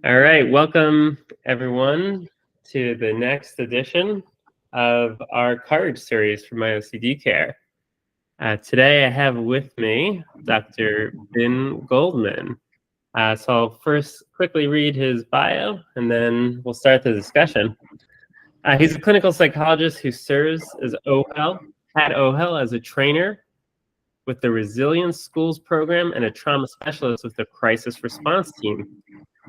All right, welcome everyone to the next edition of our Courage series for my OCD care. Today I have with me Dr. Ben Goldman. So I'll first quickly read his bio and then we'll start the discussion. He's a clinical psychologist who serves as had OHEL as a trainer with the Resilience Schools program and a trauma specialist with the crisis response team.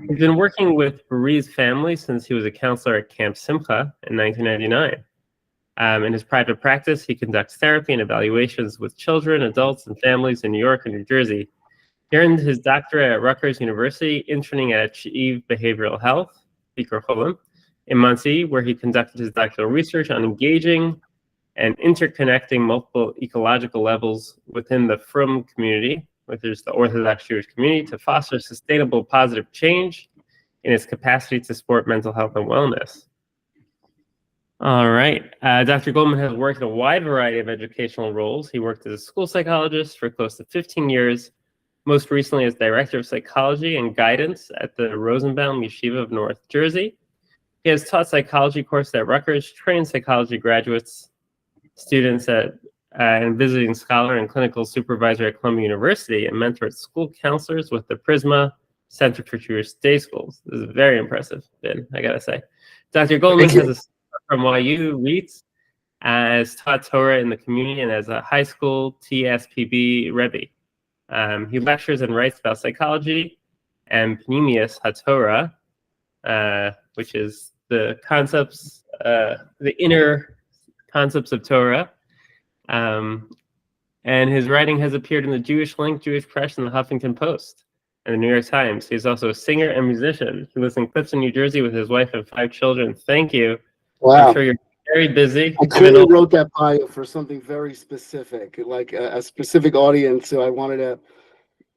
He's been working with bereaved families since he was a counselor at Camp Simcha in 1999. In his private practice, he conducts therapy and evaluations with children, adults, and families in New York and New Jersey. He earned his doctorate at Rutgers University, interning at Achieve Behavioral Health, Golman, in Muncie, where he conducted his doctoral research on engaging and interconnecting multiple ecological levels within the Frum community, which is the Orthodox Jewish community, to foster sustainable positive change in its capacity to support mental health and wellness. All right. Dr. Golman has worked in a wide variety of educational roles. He worked as a school psychologist for close to 15 years, most recently as director of psychology and guidance at the Rosenbaum Yeshiva of North Jersey. He has taught psychology courses at Rutgers, trained psychology graduates, students at and visiting scholar and clinical supervisor at Columbia University, and mentored school counselors with the Prisma Center for Jewish Day Schools. This is very impressive, Ben, I gotta say. Dr. Goldman has a from YU REITs, has taught Torah in the community and as a high school TSPB Rebbe. He lectures and writes about psychology and Pneumius HaTorah, which is the concepts, the inner concepts of Torah. And his writing has appeared in the Jewish Link, Jewish Press, and the Huffington Post, and the New York Times. He's also a singer and musician. He lives in Clifton, New Jersey with his wife and 5 children. Thank you. Wow. I'm sure you're very busy. I clearly wrote that bio for something very specific, like a specific audience, so I wanted to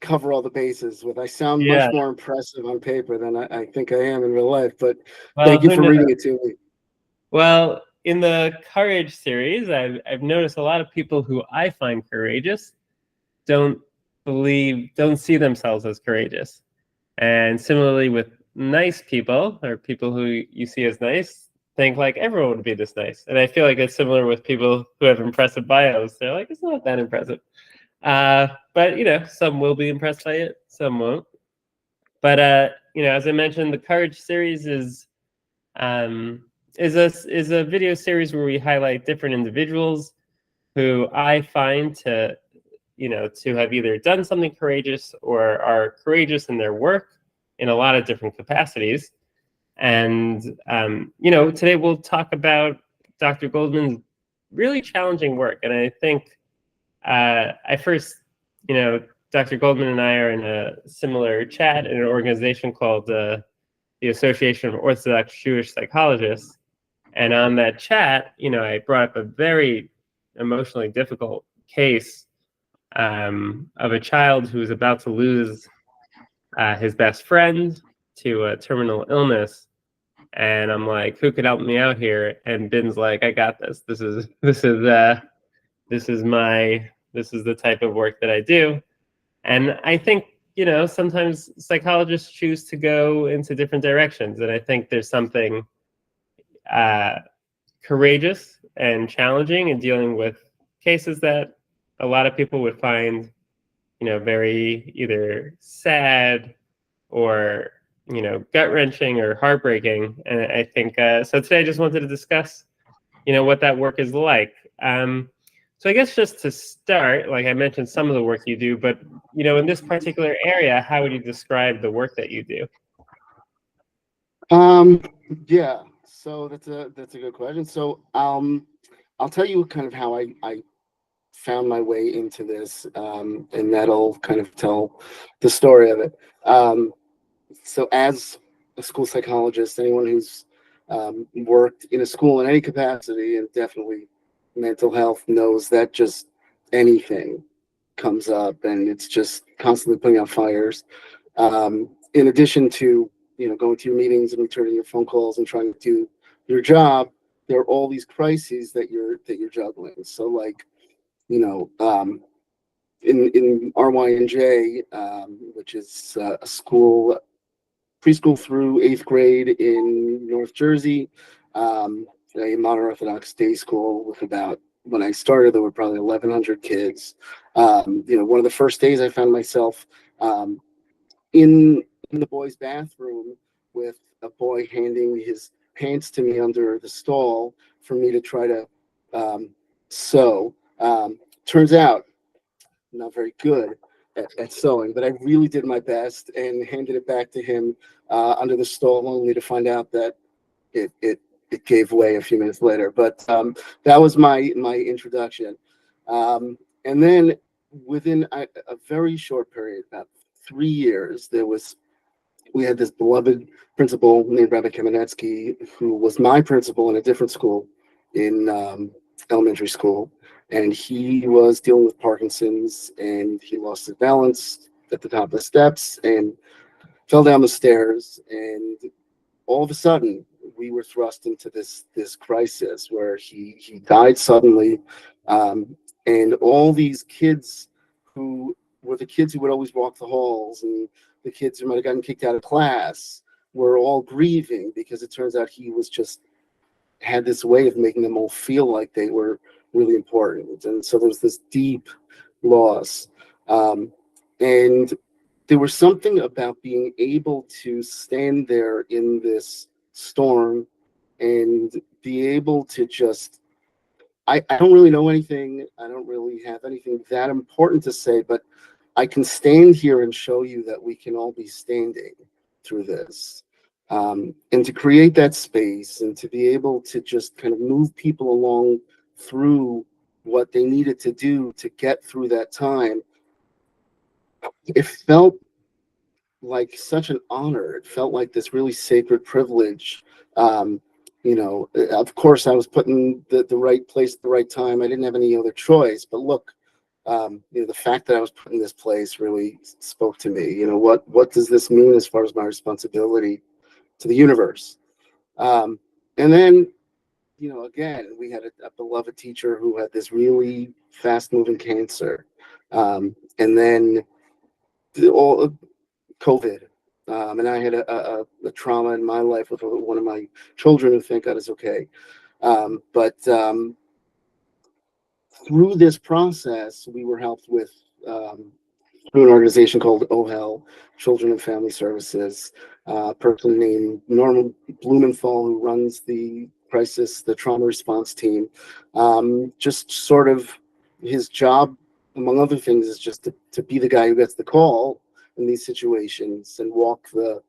cover all the bases with. I sound much more impressive on paper than I think I am in real life, but thank you for reading it to me. Well, in the Courage series, I've noticed a lot of people who I find courageous don't see themselves as courageous. And similarly with nice people, or people who you see as nice, think like everyone would be this nice. And I feel like it's similar with people who have impressive bios. They're like, it's not that impressive. But, some will be impressed by it, some won't. But, as I mentioned, the Courage series is a video series where we highlight different individuals who I find to have either done something courageous or are courageous in their work in a lot of different capacities. And, today we'll talk about Dr. Goldman's really challenging work. And I think Dr. Goldman and I are in a similar chat in an organization called the Association of Orthodox Jewish Psychologists. And on that chat, I brought up a very emotionally difficult case of a child who was about to lose his best friend to a terminal illness. And I'm like, who could help me out here? And Ben's like, I got this. This is the type of work that I do. And I think, sometimes psychologists choose to go into different directions. And I think there's something courageous and challenging in dealing with cases that a lot of people would find, very either sad or, gut-wrenching or heartbreaking. And I think, so today I just wanted to discuss, what that work is like. So I guess just to start, like I mentioned some of the work you do, but, in this particular area, how would you describe the work that you do? Yeah, so that's a good question. So I'll tell you kind of how I found my way into this, and that'll kind of tell the story of it. So as a school psychologist, anyone who's worked in a school in any capacity, and definitely mental health, knows that just anything comes up and it's just constantly putting out fires. In addition to, going to your meetings and returning your phone calls and trying to do your job, there are all these crises that you're juggling. So like, in RYNJ, which is a school preschool through 8th grade in North Jersey, a modern Orthodox day school with about, when I started, there were probably 1,100 kids. One of the first days I found myself um, in the boys' bathroom with a boy handing his pants to me under the stall for me to try to sew. Turns out I'm not very good at sewing, but I really did my best and handed it back to him under the stall, only to find out that it gave way a few minutes later. But that was my introduction, and then within a very short period, about 3 years, we had this beloved principal named Rabbi Kamenetsky, who was my principal in a different school in elementary school. And he was dealing with Parkinson's, and he lost his balance at the top of the steps and fell down the stairs. And all of a sudden, we were thrust into this crisis where he died suddenly. And all these kids who were the kids who would always walk the halls, and the kids who might have gotten kicked out of class, were all grieving, because it turns out he was just had this way of making them all feel like they were really important. And so there was this deep loss. And there was something about being able to stand there in this storm and be able to just, I don't really know anything. I don't really have anything that important to say, but I can stand here and show you that we can all be standing through this. And to create that space and to be able to just kind of move people along through what they needed to do to get through that time, it felt like such an honor. It felt like this really sacred privilege. Of course, I was put in the right place at the right time. I didn't have any other choice. But look, the fact that I was put in this place really spoke to me. What does this mean as far as my responsibility to the universe? And then, again, we had a beloved teacher who had this really fast-moving cancer, and then all COVID. And I had a trauma in my life with one of my children, who, thank God, is okay. But through this process, we were helped with through an organization called OHEL, Children and Family Services. A person named Norman Blumenthal, who runs the trauma response team. Just sort of his job, among other things, is just to be the guy who gets the call in these situations and walk the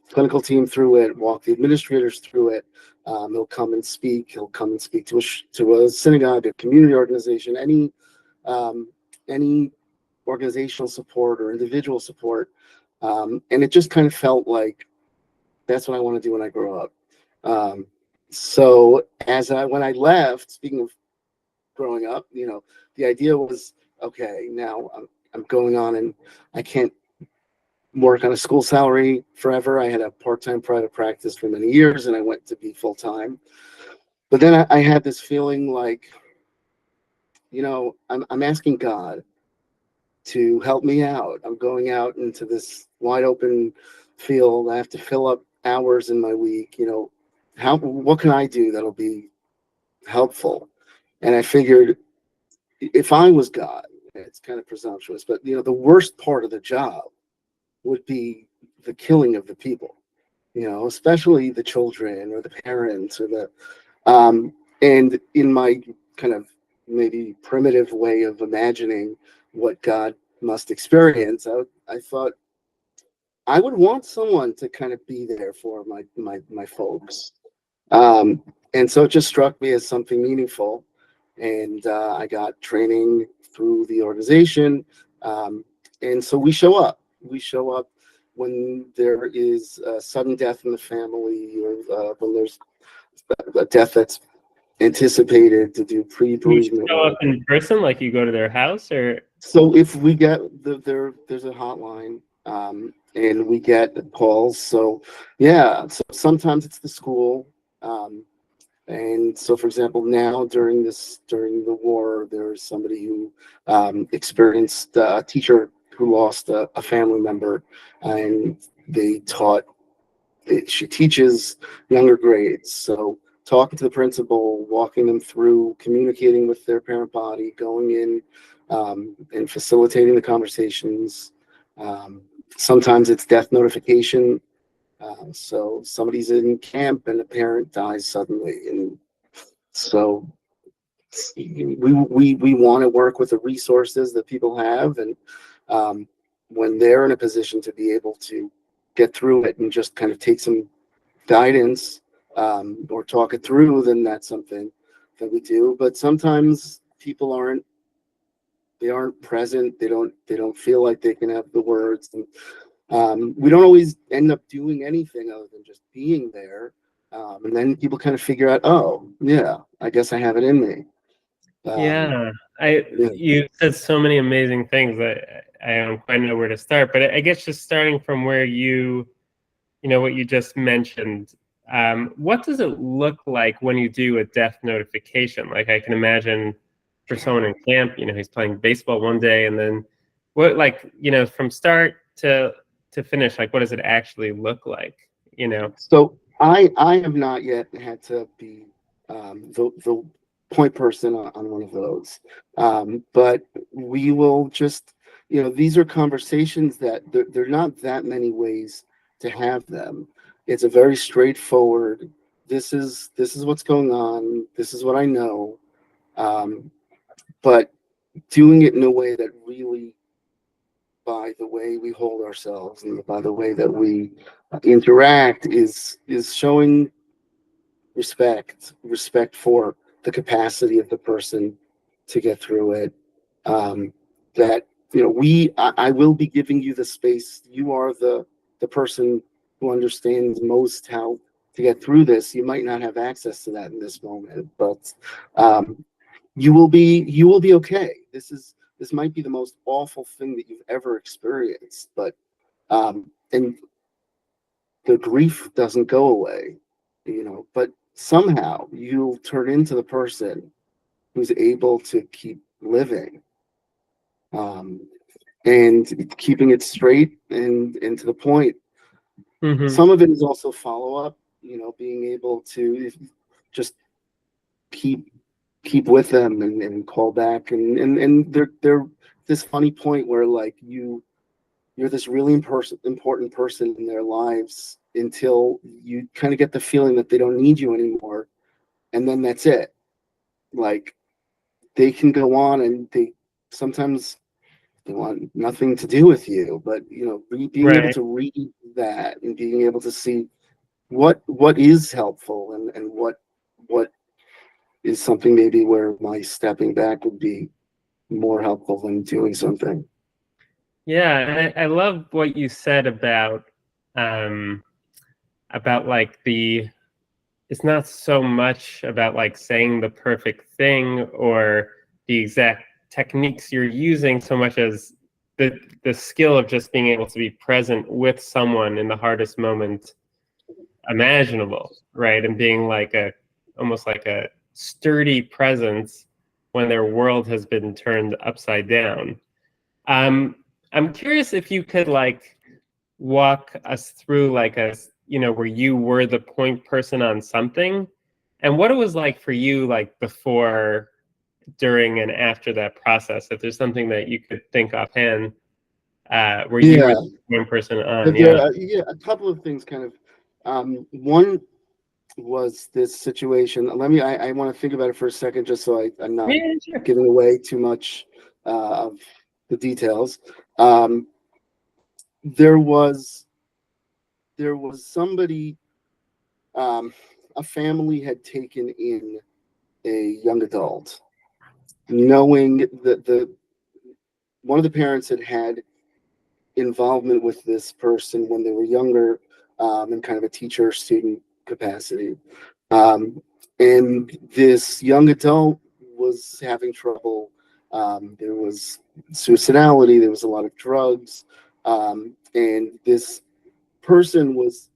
clinical team through it, walk the administrators through it. He'll come and speak. He'll come and speak to a synagogue, a community organization, any organizational support or individual support. And it just kind of felt like that's what I want to do when I grow up. So when I left, speaking of growing up, the idea was, okay, now I'm going on, and I can't work on a school salary forever. I had a part-time private practice for many years, and I went to be full-time. But then I had this feeling like, I'm asking God to help me out. I'm going out into this wide open field. I have to fill up hours in my week. What can I do that'll be helpful? And I figured, if I was God, it's kind of presumptuous, but the worst part of the job would be the killing of the people, especially the children or the parents or and in my kind of maybe primitive way of imagining what God must experience, I thought I would want someone to kind of be there for my folks. And so it just struck me as something meaningful. And I got training through the organization. And so we show up. We show up when there is a sudden death in the family, or when there's a death that's anticipated, to do pre-bereavement. You show up in person, like you go to their house, or? So if we get there's a hotline, and we get calls. So yeah, so sometimes it's the school. And so, for example, now during the war, there's somebody who experienced a teacher who lost a family member, and they taught. She teaches younger grades, so talking to the principal, walking them through, communicating with their parent body, going in and facilitating the conversations. Um, Sometimes it's death notification. So somebody's in camp and a parent dies suddenly, and so we want to work with the resources that people have, and um, when they're in a position to be able to get through it and just kind of take some guidance or talk it through, then that's something that we do. But sometimes people aren't present. They don't feel like they can have the words, and we don't always end up doing anything other than just being there. And then people kind of figure out, oh yeah, I guess I have it in me. Yeah, I Yeah. you said so many amazing things that I don't quite know where to start. But I guess just starting from where you know, what you just mentioned, what does it look like when you do a death notification? Like I can imagine for someone in camp, you know, he's playing baseball one day and then what, like, you know, from start to finish, like what does it actually look like? You know? So I have not yet had to be the point person on one of those, but we will just, these are conversations that they're not that many ways to have them. It's a very straightforward. This is what's going on. This is what I know, but doing it in a way that really, by the way we hold ourselves and by the way that we interact, is showing respect for the capacity of the person to get through it. That I will be giving you the space. You are the person who understands most how to get through this. You might not have access to that in this moment, but you will be okay. This might be the most awful thing that you've ever experienced, but and the grief doesn't go away, but somehow you'll turn into the person who's able to keep living, um, and keeping it straight and to the point. Hmm. Some of it is also follow up, being able to just keep with them and call back, and they're this funny point where like you're this really important person in their lives until you kind of get the feeling that they don't need you anymore, and then that's it. Like they can go on, and they sometimes they want nothing to do with you, but being able Right. to read that and being able to see what is helpful, and what is something maybe where my stepping back would be more helpful than doing something. Yeah, and I love what you said um about like the it's not so much about like saying the perfect thing or the exact techniques you're using so much as the skill of just being able to be present with someone in the hardest moment imaginable, right? And being like a almost like a sturdy presence when their world has been turned upside down. um I'm curious if you could like walk us through like a, you know, where you were the point person on something and what it was like for you, like before, during, and after that process. If there's something that you could think offhand, where you were Yeah, the point person on. but Yeah. yeah, a couple of things kind of. One was this situation. I want to think about it for a second, just so I'm not Yeah, sure. giving away too much of the details. Um, there was somebody, um, a family had taken in a young adult, knowing that the one of the parents had involvement with this person when they were younger, in kind of a teacher student capacity. Um, and this young adult was having trouble. There was suicidality, there was a lot of drugs, and this person was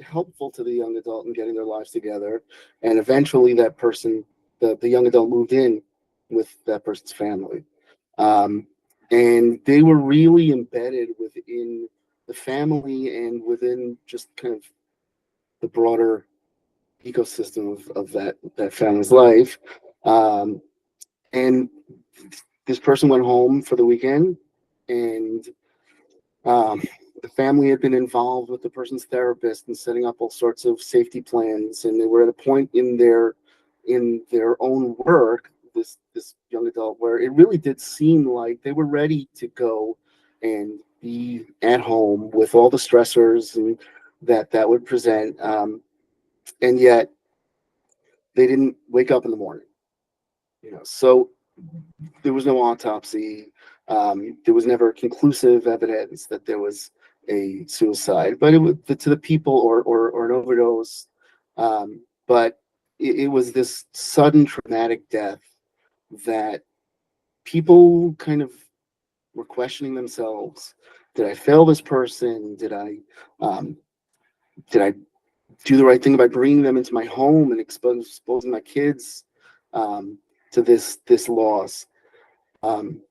helpful to the young adult in getting their lives together. And eventually, that person, the young adult, moved in with that person's family. Um, and they were really embedded within the family and within just kind of the broader ecosystem of that family's life. Um, and this person went home for the weekend, and um, the family had been involved with the person's therapist and setting up all sorts of safety plans, and they were at a point in their own work, this young adult, where it really did seem like they were ready to go and be at home with all the stressors and that would present, and yet they didn't wake up in the morning. So there was no autopsy. There was never conclusive evidence that there was a suicide, but it was to the people or an overdose. But it was this sudden traumatic death that people kind of were questioning themselves. Did I fail this person? Um, did I do the right thing by bringing them into my home and exposing my kids to this loss? And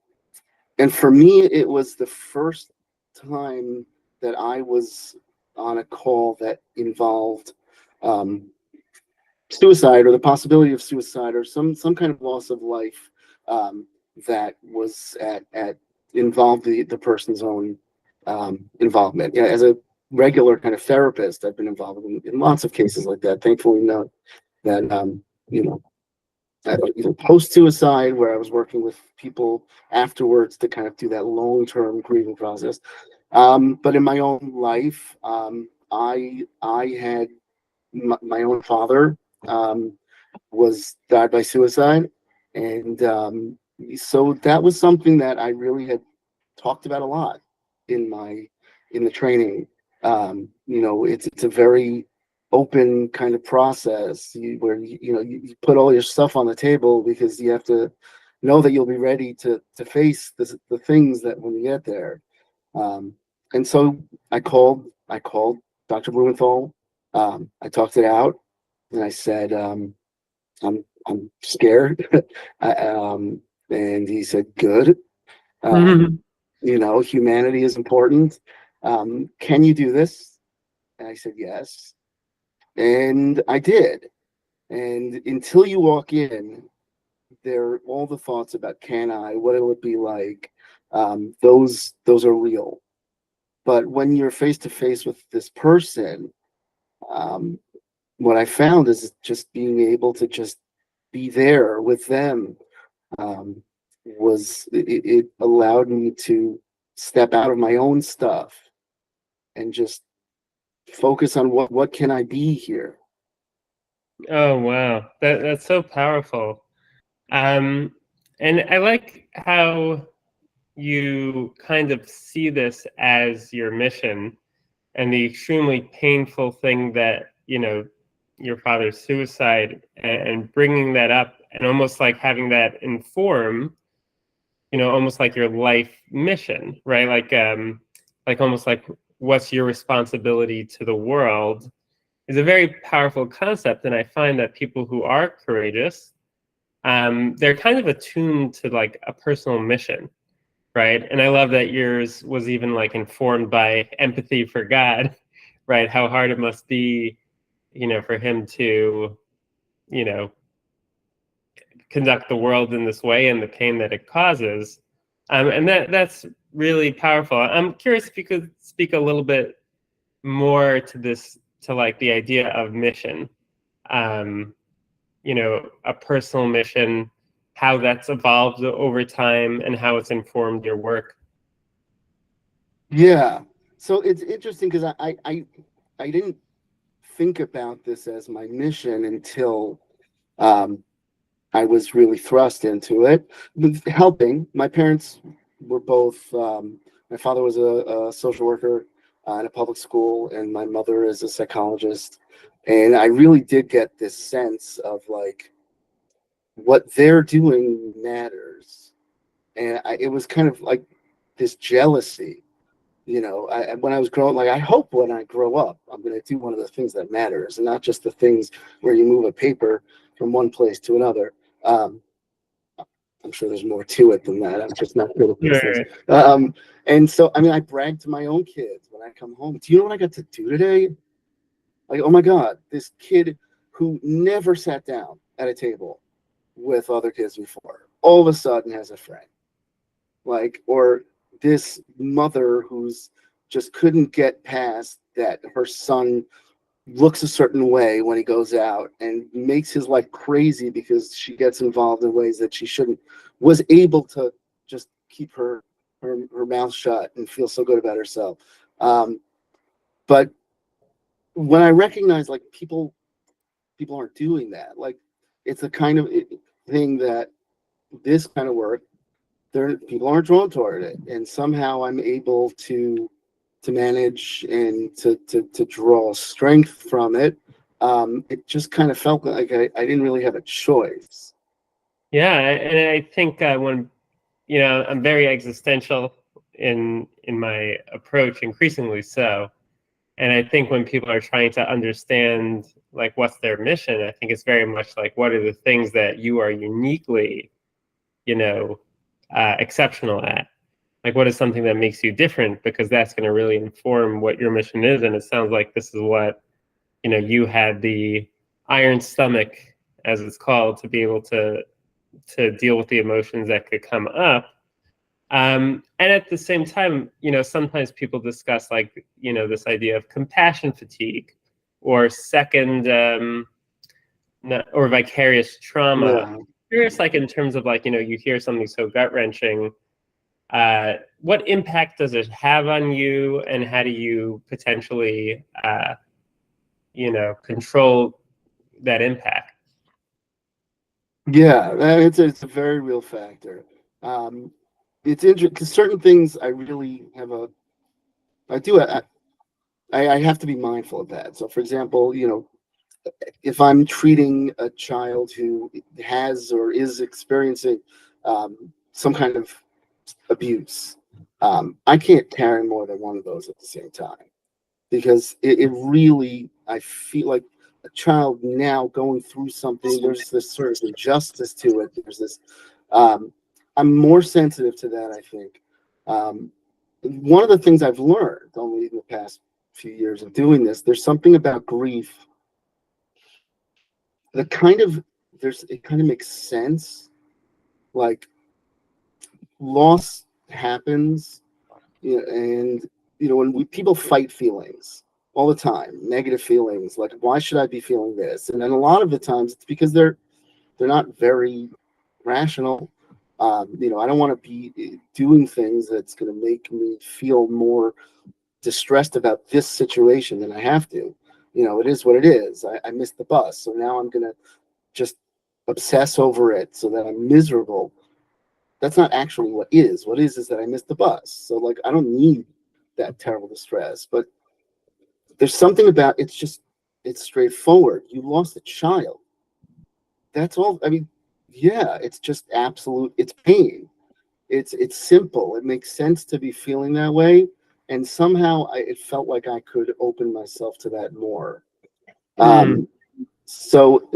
for me, it was the first time that I was on a call that involved suicide or the possibility of suicide or some kind of loss of life, that was at involved the person's own involvement. Yeah, as a regular kind of therapist, I've been involved in lots of cases like that. Thankfully, not that you know either post suicide, where I was working with people afterwards to kind of do that long term grieving process. But in my own life, I had my own father was died by suicide, and so that was something that I really had talked about a lot in the training. It's a very open kind of process where you put all your stuff on the table, because you have to know that you'll be ready to face the things that when you get there. And so I called Dr. Blumenthal. I talked it out, and I said, I'm scared. And he said, good. Humanity is important. Can you do this? And I said, yes. And I did. And until you walk in, there are all the thoughts about can I, what it would be like. Those are real. But when you're face to face with this person, what I found is just being able to just be there with them, it allowed me to step out of my own stuff and just focus on what can I be here. Oh wow, that's so powerful. And I like how you kind of see this as your mission, and the extremely painful thing that your father's suicide, and bringing that up, and almost like having that inform almost like your life mission, right? Like almost like what's your responsibility to the world is a very powerful concept. And I find that people who are courageous, they're kind of attuned to like a personal mission, right? And I love that yours was even like informed by empathy for God, right? How hard it must be, for him to, you know, conduct the world in this way, and the pain that it causes. And that's really powerful. I'm curious if you could speak a little bit more to this, to like the idea of mission, um, a personal mission, how that's evolved over time, and how it's informed your work. Yeah. So it's interesting because I didn't think about this as my mission until I was really thrust into it. Helping. My parents were both. My father was a social worker in a public school, and my mother is a psychologist. And I really did get this sense of like what they're doing matters, and it was kind of like this jealousy. When I was growing, like I hope when I grow up, I'm going to do one of the things that matters, and not just the things where you move a paper from one place to another. Um, I'm sure there's more to it than that. I'm just not good at these things. Sure. And so, I mean, I brag to my own kids when I come home. Do you know what I got to do today? Like, oh my God, this kid who never sat down at a table with other kids before, all of a sudden has a friend. Like, or this mother who's just couldn't get past that her son looks a certain way when he goes out and makes his life crazy because she gets involved in ways that she shouldn't, was able to just keep her mouth shut and feel so good about herself. But when I recognize like people aren't doing that, like it's a kind of thing that this kind of work, there people aren't drawn toward it, and somehow I'm able to manage and to draw strength from it. It just kind of felt like I didn't really have a choice. Yeah, and I think when I'm very existential in my approach, increasingly so. And I think when people are trying to understand like what's their mission, I think it's very much like what are the things that you are uniquely, you know, exceptional at. Like what is something that makes you different, because that's going to really inform what your mission is. And it sounds like this is what you had the iron stomach, as it's called, to be able to deal with the emotions that could come up. And at the same time, sometimes people discuss like, this idea of compassion fatigue or second or vicarious trauma. Yeah. Curious, like in terms of like, you hear something so gut wrenching. What impact does it have on you, and how do you potentially, control that impact? Yeah, it's a very real factor. Um, it's interesting because certain things I really have a I do I have to be mindful of that. So, for example, if I'm treating a child who has or is experiencing some kind of abuse, I can't carry more than one of those at the same time, because it really, I feel like a child now going through something, there's this sort of injustice to it. There's this, um, I'm more sensitive to that, I think. Um, One of the things I've learned only in the past few years of doing this, there's something about grief that it kind of makes sense. Like, loss happens, and when people fight feelings all the time, negative feelings, like why should I be feeling this? And then a lot of the times it's because they're not very rational. I don't want to be doing things that's going to make me feel more distressed about this situation than I have to. It is what it is. I missed the bus, so now I'm going to just obsess over it so that I'm miserable. That's not actually what is. What is that I missed the bus. So like I don't need that terrible distress. But there's something about it's straightforward. You lost a child. That's all. I mean, yeah, it's just absolute. It's pain. It's simple. It makes sense to be feeling that way. And somehow it felt like I could open myself to that more. Mm, So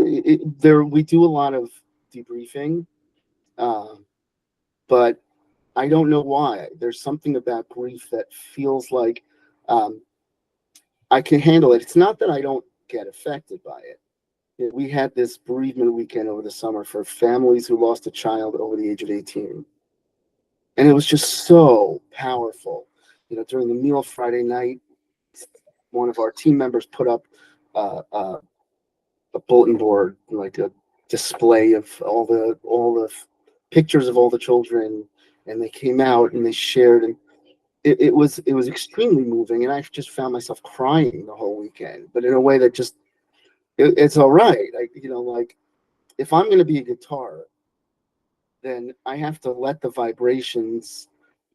there we do a lot of debriefing, uh, but I don't know why. There's something about grief that feels like um, I can handle it. It's not that I don't get affected by it. We had this bereavement weekend over the summer for families who lost a child over the age of 18. And it was just so powerful. During the meal Friday night, one of our team members put up a bulletin board, like a display of all the pictures of all the children, and they came out and they shared, and it was extremely moving, and I just found myself crying the whole weekend, but in a way that just it's all right. Like if I'm going to be a guitar, then I have to let the vibrations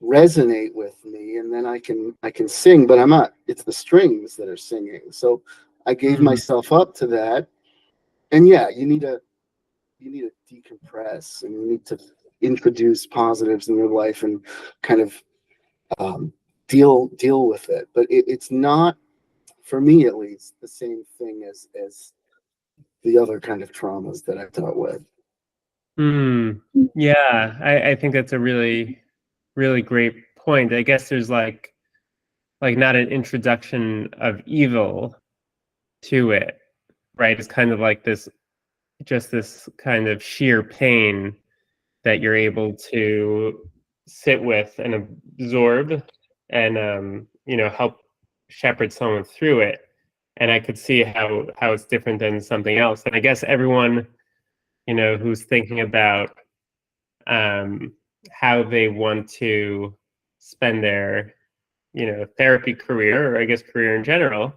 resonate with me, and then I can sing, but I'm not. It's the strings that are singing. So I gave mm, myself up to that, and yeah, you need to decompress, and you need to introduce positives in your life and kind of um, deal with it. But it's not, for me at least, the same thing as the other kind of traumas that I've dealt with. Hmm. Yeah, I think that's a really great point. I guess there's like not an introduction of evil to it, right? It's kind of like this kind of sheer pain that you're able to sit with and absorb and help shepherd someone through it. And I could see how it's different than something else. And I guess everyone, who's thinking about um, how they want to spend their, therapy career, or I guess career in general,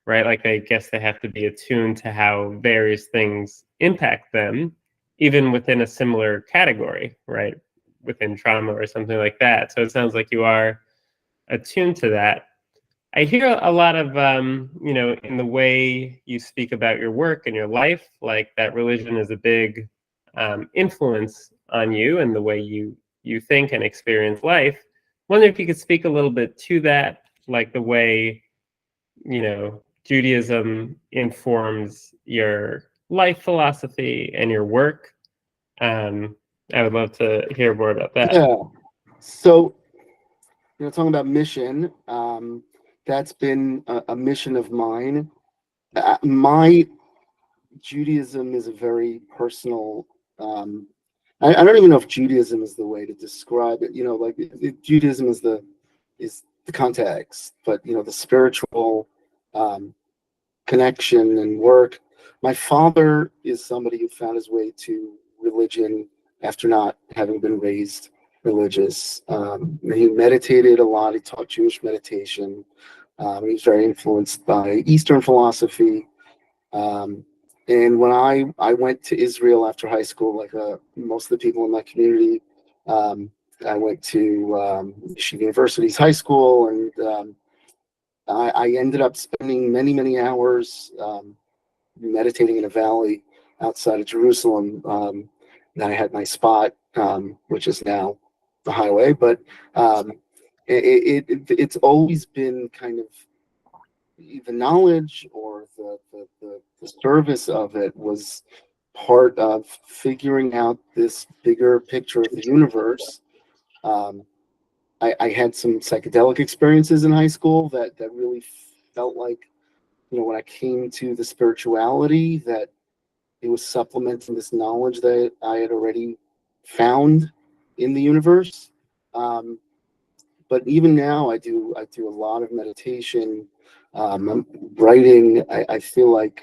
right? Like I guess they have to be attuned to how various things impact them, even within a similar category, right? Within trauma or something like that. So it sounds like you are attuned to that. I hear a lot of, in the way you speak about your work and your life, like that religion is a big influence on you and the way you think and experience life. Wonder if you could speak a little bit to that, like the way Judaism informs your life philosophy and your work. Um, I would love to hear more about that. Yeah. So, talking about mission, that's been a mission of mine. My Judaism is a very personal. I don't even know if Judaism is the way to describe it. Like Judaism is the context, but the spiritual um, connection and work. My father is somebody who found his way to religion after not having been raised religious. He meditated a lot. He taught Jewish meditation. He was very influenced by Eastern philosophy. Um, and when I went to Israel after high school, like most of the people in my community, um, I went to Yeshiva University's high school, and I ended up spending many, many hours meditating in a valley outside of Jerusalem. And I had my spot, which is now the highway, but um, it's always been kind of the knowledge or the service of it was part of figuring out this bigger picture of the universe. Um, I had some psychedelic experiences in high school that really felt like, when I came to the spirituality, that it was supplementing this knowledge that I had already found in the universe. Um, but even now, I do a lot of meditation. I'm writing. I feel like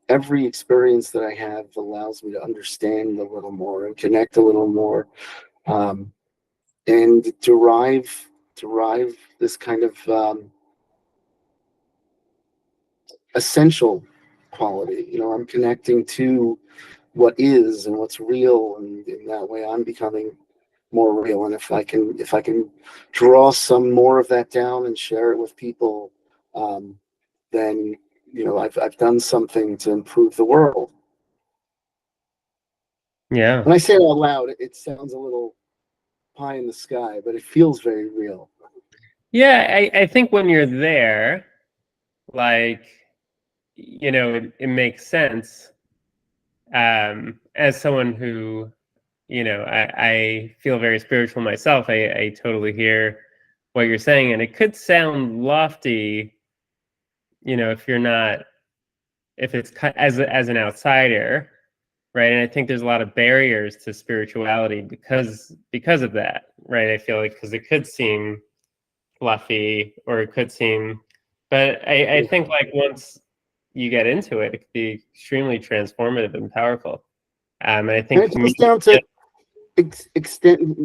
every experience that I have allows me to understand a little more and connect a little more, um, and derive this kind of essential quality. I'm connecting to what is and what's real, and in that way, I'm becoming more real. And if I can draw some more of that down and share it with people, then I've done something to improve the world. Yeah. When I say it out loud, it sounds a little pie in the sky, but it feels very real. Yeah, I think when you're there, like, it makes sense. As someone who, I feel very spiritual myself, I totally hear what you're saying. And it could sound lofty, if you're not, if it's as an outsider, right? And I think there's a lot of barriers to spirituality because of that, right? I feel like because it could seem fluffy or it could seem, but I think like once you get into it, it could be extremely transformative and powerful. And I And think it comes down to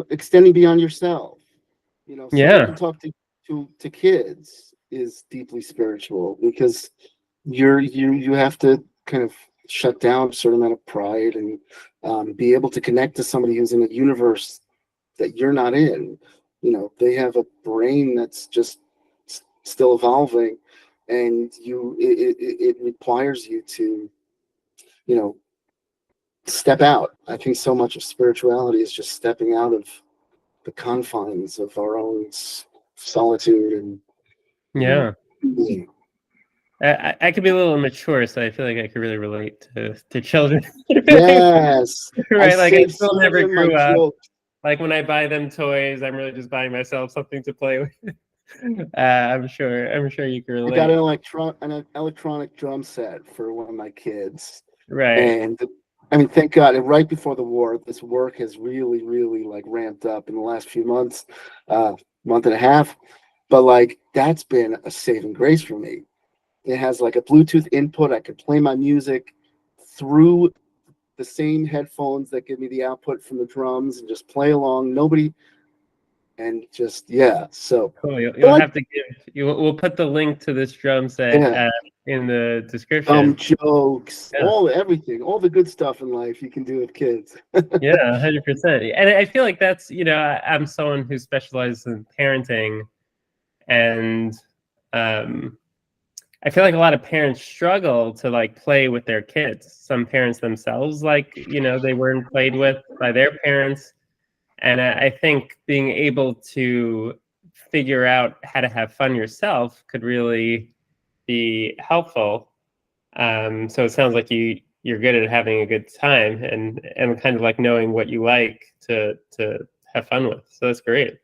extending beyond yourself. Someone yeah, can talk to kids is deeply spiritual, because you have to kind of shut down a certain amount of pride, and be able to connect to somebody who's in a universe that you're not in. They have a brain that's just still evolving, and it requires you to you know step out. I think so much of spirituality is just stepping out of the confines of our own solitude and yeah. being. I could be a little immature, so I feel like I could really relate to children. Yes, I Right? Like I save still some of never them my grew up. jokes. Like when I buy them toys, I'm really just buying myself something to play with. I'm sure you can I got relate. an electronic drum set for one of my kids, Right. and I mean, thank God, and right before the war, this work has really, really like ramped up in the last few months, month and a half. But like that's been a saving grace for me. It has like a Bluetooth input. I can play my music through the same headphones that give me the output from the drums and just play along. Nobody and just yeah. So, Cool. but You'll like have to we'll put the link to this drum set yeah, in the description. jokes, Yeah. everything, all the good stuff in life you can do with kids. Yeah, 100%. And I feel like that's, I'm someone who specializes in parenting, and um, I feel like a lot of parents struggle to like play with their kids. Some parents themselves, like, they weren't played with by their parents. And I think being able to figure out how to have fun yourself could really be helpful. So it sounds like you're good at having a good time, and kind of like knowing what you like to have fun with. So that's great.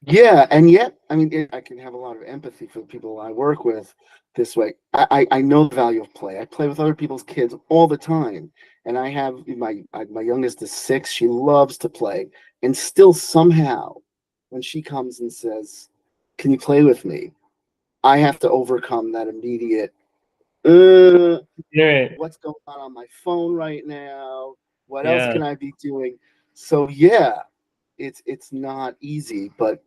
Yeah, and yet, I mean, I can have a lot of empathy for the people I work with this way. I know the value of play. I play with other people's kids all the time, and I have my youngest is 6. She loves to play, and still somehow, when she comes and says, "Can you play with me?" I have to overcome that immediate. Right. What's going on my phone right now? What else Yeah. can I be doing? So yeah, it's not easy, but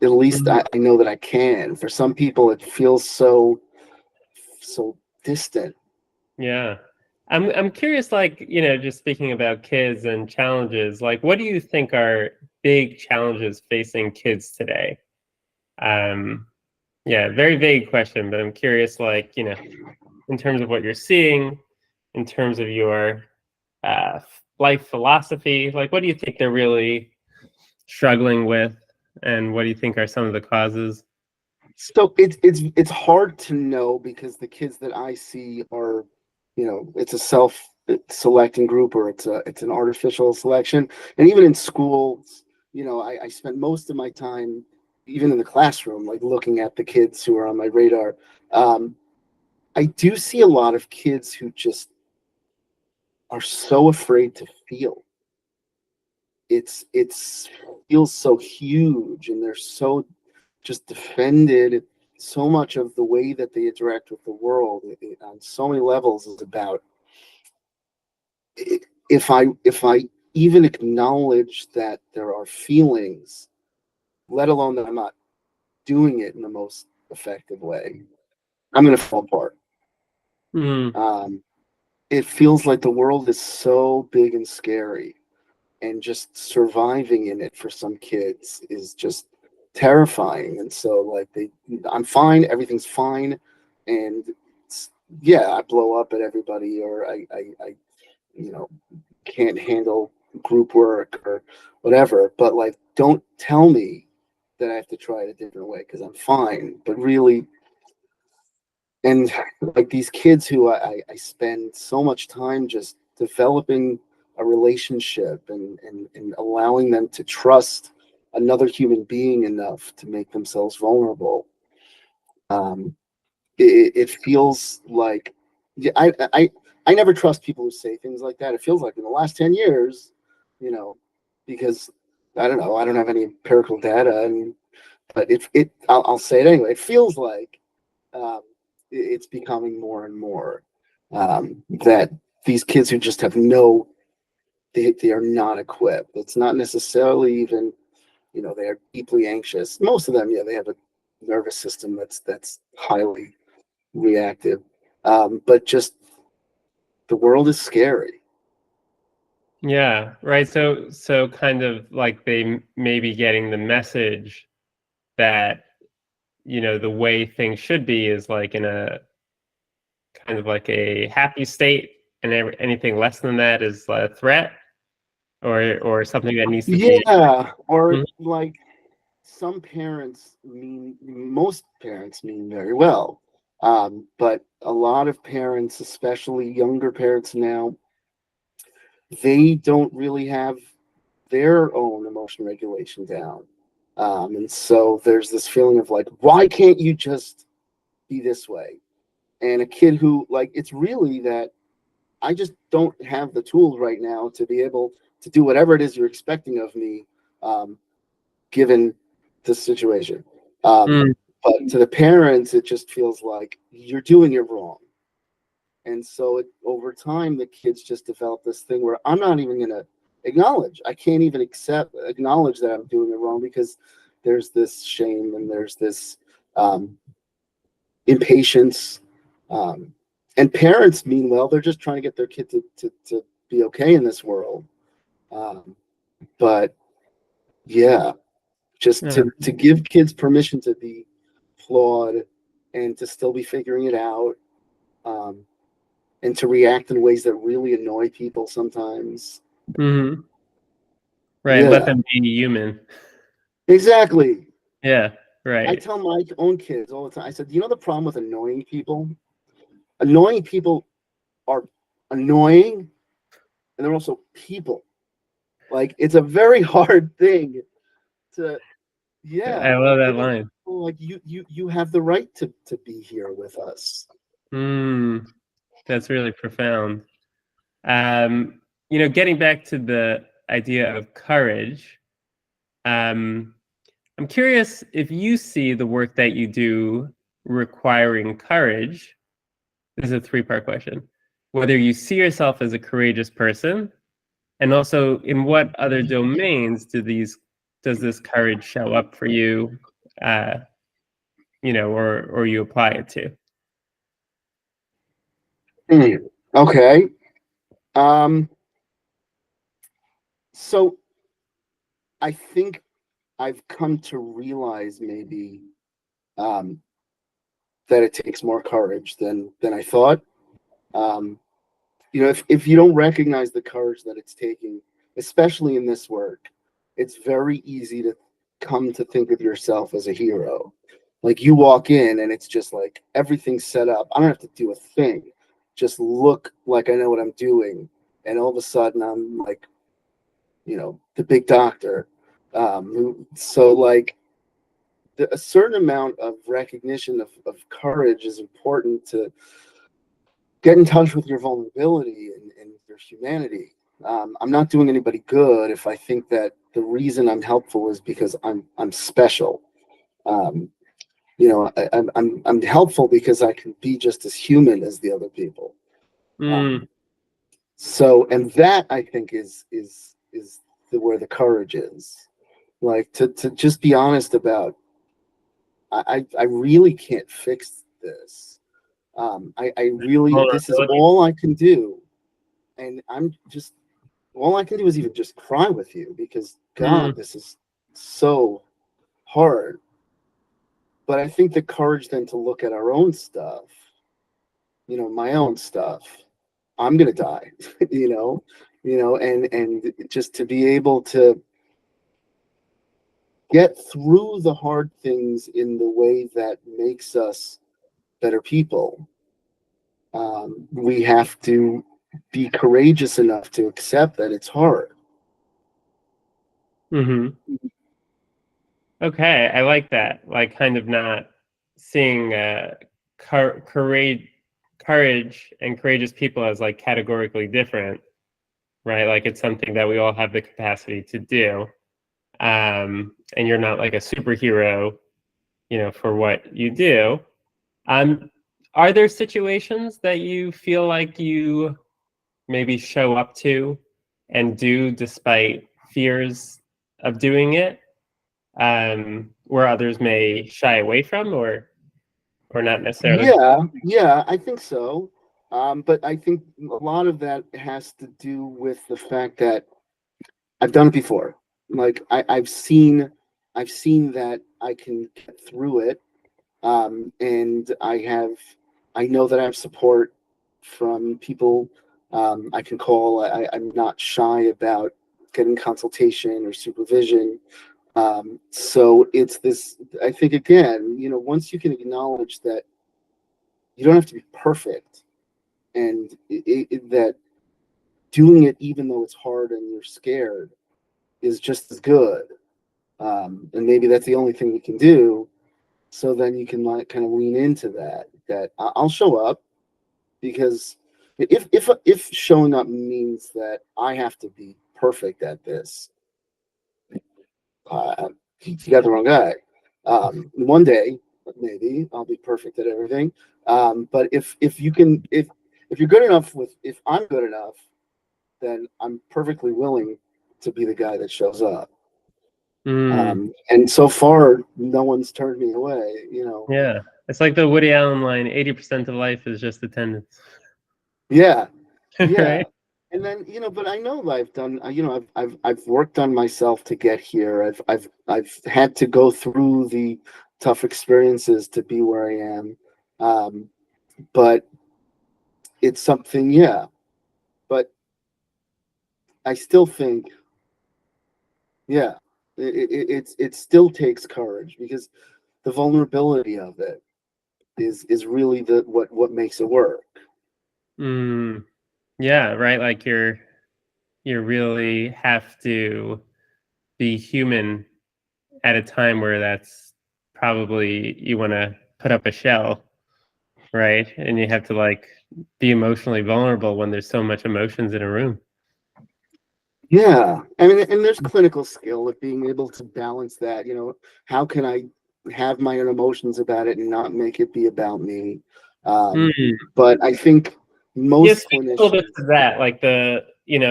at least Mhm. I know that I can. For some people, it feels so distant. Yeah. I'm curious, like, just speaking about kids and challenges, like what do you think are big challenges facing kids today? Um, yeah, very vague question, but I'm curious, like, in terms of what you're seeing, in terms of your uh, life philosophy, like what do you think they're really struggling with, and what do you think are some of the causes? So it's hard to know because the kids that I see are, it's a self selecting group, or it's an artificial selection. And even in schools, I spent most of my time, even in the classroom, like looking at the kids who are on my radar. Um, I do see a lot of kids who just are so afraid to feel. It's feels so huge, and they're so just defended. So much of the way that they interact with the world, on so many levels, is about, if I even acknowledge that there are feelings, let alone that I'm not doing it in the most effective way, I'm going to fall apart. Mm, um, it feels like the world is so big and scary, and just surviving in it for some kids is just terrifying. And so like I'm fine, everything's fine, and yeah, I blow up at everybody, or I you know can't handle group work or whatever. But like, don't tell me that I have to try it a different way because I'm fine. But really, and like these kids who I spend so much time just developing a relationship, and allowing them to trust another human being enough to make themselves vulnerable. um, it feels like, yeah, I never trust people who say things like that. It feels like in the last 10 years, you know because I don't know, I don't have any empirical data, but I'll say it anyway. It feels like, um, it's becoming more and more, that these kids who just have they are not equipped. It's not necessarily even, they are deeply anxious. Most of them, yeah, they have a nervous system that's highly reactive. But just the world is scary. yeah, right. So kind of like they may be getting the message that, the way things should be is like in a kind of like a happy state, and anything less than that is a threat, or something that needs to be. Yeah, or Mhm. like most parents mean very well. But a lot of parents, especially younger parents now, they don't really have their own emotion regulation down. And so there's this feeling of like, why can't you just be this way? And a kid who, like, it's really that I just don't have the tools right now to be able to do whatever it is you're expecting of me, um, given the situation. Mm. But to the parents, it just feels like you're doing it wrong. And so over time, the kids just develop this thing where I'm not even going to acknowledge. I can't even acknowledge that I'm doing it wrong because there's this shame and there's this um, impatience. Um, and parents, meanwhile, they're just trying to get their kid to be okay in this world. Um, but yeah, just Yeah. to give kids permission to be flawed and to still be figuring it out. Um, and to react in ways that really annoy people sometimes. Hmm. Right. Let Yeah, them be human. exactly. Yeah. I Right. tell my own kids all the time. I said, you know the problem with annoying people? Annoying people are annoying and they're also people. Like it's a very hard thing to yeah, I love like that give other line. people like you have the right to be here with us. Mm, that's really profound. Um, getting back to the idea of courage, um, I'm curious if you see the work that you do requiring courage. This is a three-part question. Whether you see yourself as a courageous person, and also in what other domains does this courage show up for you, uh, or you apply it to? Hmm. Okay. Um, so I think I've come to realize maybe um, that it takes more courage than I thought. Um, if you don't recognize the courage that it's taking, especially in this work, it's very easy to come to think of yourself as a hero. Like you walk in and it's just like everything's set up. I don't have to do a thing. Just look like I know what I'm doing. And all of a sudden I'm like, the big doctor. So like a certain amount of recognition of courage is important to get in touch with your vulnerability and your humanity. I'm not doing anybody good if I think that the reason I'm helpful is because I'm special. Um, I'm helpful because I can be just as human as the other people. Mm, Um, and that I think is where the courage is. Like to just be honest about I really can't fix this. I really this is vulnerability. all I can do, and I'm just all I can do is even just cry with you because God, Mm, this is so hard. But I think the courage then to look at our own stuff, my own stuff. I'm gonna die, and just to be able to get through the hard things in the way that makes us better people. We have to be courageous enough to accept that it's hard. hmm. Okay, I like that. Like, kind of not seeing courage, and courageous people as like categorically different, right? Like, it's something that we all have the capacity to do. And you're not like a superhero, for what you do. Um, are there situations that you feel like you maybe show up to and do despite fears of doing it, where others may shy away from, or not necessarily? Yeah, I think so. But I think a lot of that has to do with the fact that I've done it before. Like I've seen that I can get through it. And I know that I have support from people I can call. I'm not shy about getting consultation or supervision. So it's this, I think again, once you can acknowledge that you don't have to be perfect, and that doing it even though it's hard and you're scared is just as good. And maybe that's the only thing you can do. So then you can like kind of lean into that. That I'll show up, because if showing up means that I have to be perfect at this, you got the wrong guy. One day, maybe I'll be perfect at everything. But if you can, if you're good enough with, if I'm good enough, then I'm perfectly willing to be the guy that shows up. And so far, no one's turned me away. Yeah, it's like the Woody Allen line: 80% of life is just attendance. Yeah, yeah. Right? And then but I know I've done. I've worked on myself to get here. I've had to go through the tough experiences to be where I am. But it's something, yeah. But I still think, yeah, it still takes courage, because the vulnerability of it is really the what makes it work. Yeah, right. Like you really have to be human at a time where that's probably you want to put up a shell, right? And you have to like be emotionally vulnerable when there's so much emotions in a room. Yeah, I mean, and there's clinical skill of being able to balance that. How can I have my own emotions about it and not make it be about me? But I think Yeah, most speak a little clinicians, bit to that, like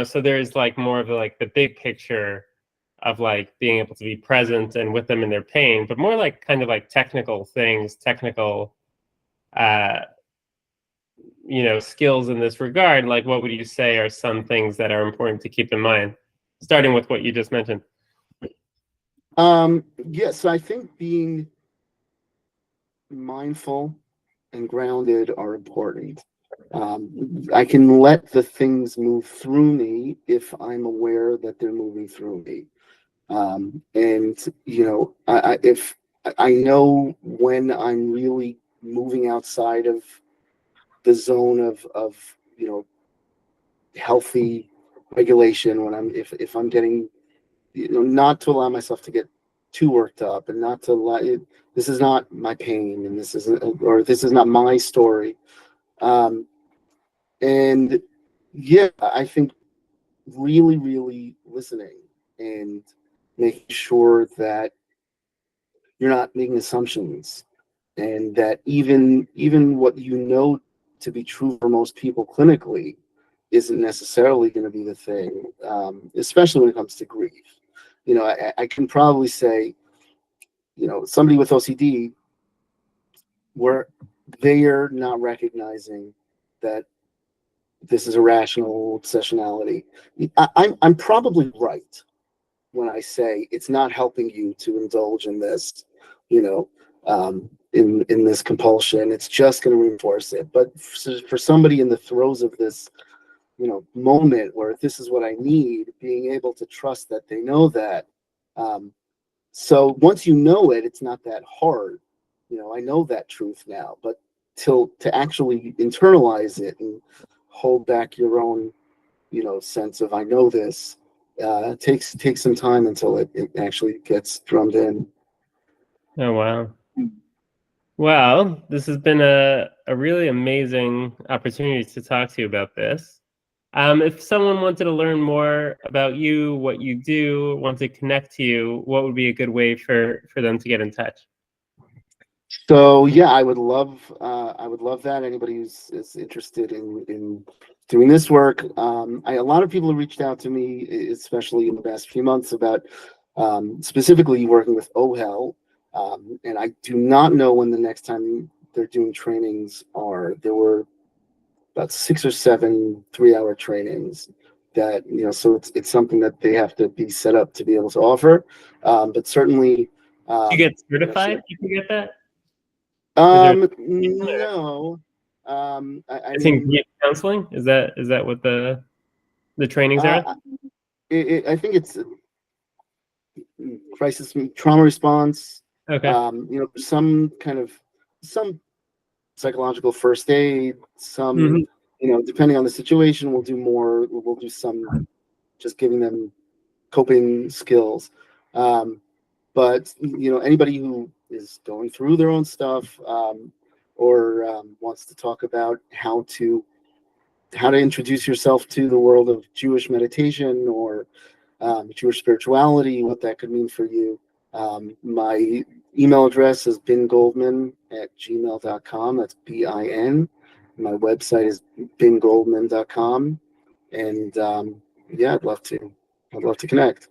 so there's like more of like the big picture of like being able to be present and with them in their pain, but more like kind of like technical things, technical uh skills in this regard. Like what would you say are some things that are important to keep in mind, starting with what you just mentioned? yes, I think being mindful and grounded are important. I can let the things move through me if I'm aware that they're moving through me. And if I know when I'm really moving outside of the zone of healthy regulation, when if I'm getting, not to allow myself to get too worked up, and not to let it, this is not my pain, and this is not my story. um and yeah, I think really, really listening and making sure that you're not making assumptions, and that even what to be true for most people clinically isn't necessarily going to be the thing, especially when it comes to grief. I can probably say, somebody with OCD, where they are not recognizing that this is irrational obsessionality. I'm probably right when I say it's not helping you to indulge in this, in this compulsion. It's just going to reinforce it. But for somebody in the throes of this, moment where this is what I need, being able to trust that they know that. Um, so once you know it, it's not that hard. I know that truth now, but to actually internalize it and hold back your own, sense of I know this, takes some time until it actually gets drummed in. Oh, wow. Well, this has been a really amazing opportunity to talk to you about this. If someone wanted to learn more about you, what you do, want to connect to you, what would be a good way for them to get in touch? So yeah, I would love that. Anybody who's is interested in doing this work. A lot of people have reached out to me, especially in the past few months, about specifically working with OHEL. And I do not know when the next time they're doing trainings are. There were about 6 or 7 3-hour trainings that, so it's something that they have to be set up to be able to offer. But certainly, Do you get so certified? You can get that? Is there no. I I think mean, grief counseling? Is that what the trainings are? uh, I think it's crisis trauma response. Okay. Some kind of some psychological first aid. Some, Mhm. depending on the situation, we'll do more. We'll do some, just giving them coping skills. But anybody who is going through their own stuff, or wants to talk about how to introduce yourself to the world of Jewish meditation or Jewish spirituality, what that could mean for you. My email address is bingoldman@gmail.com. That's BIN. My website is bingoldman.com. And yeah, I'd love to connect.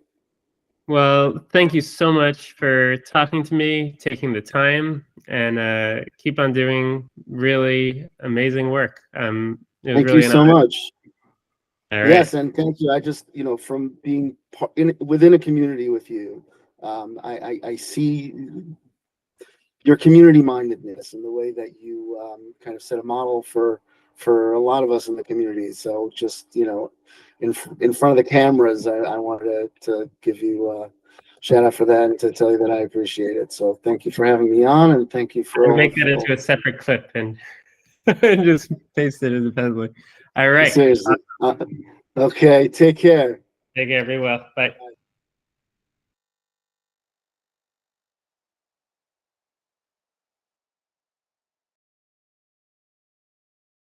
Well, thank you so much for talking to me, taking the time, and keep on doing really amazing work. It was Thank you really an so honor. much. All right. Yes, and thank you. I just, from being within a community with you, I see your community mindedness and the way that you kind of set a model for a lot of us in the community. So just, in front of the cameras, I wanted to give you a shout out for that and to tell you that I appreciate it. So thank you for having me on, and thank you for I'll all make of that into a separate clip and, and just paste it independently. All right. seriously. Okay, take care. Take care. Be well. Bye.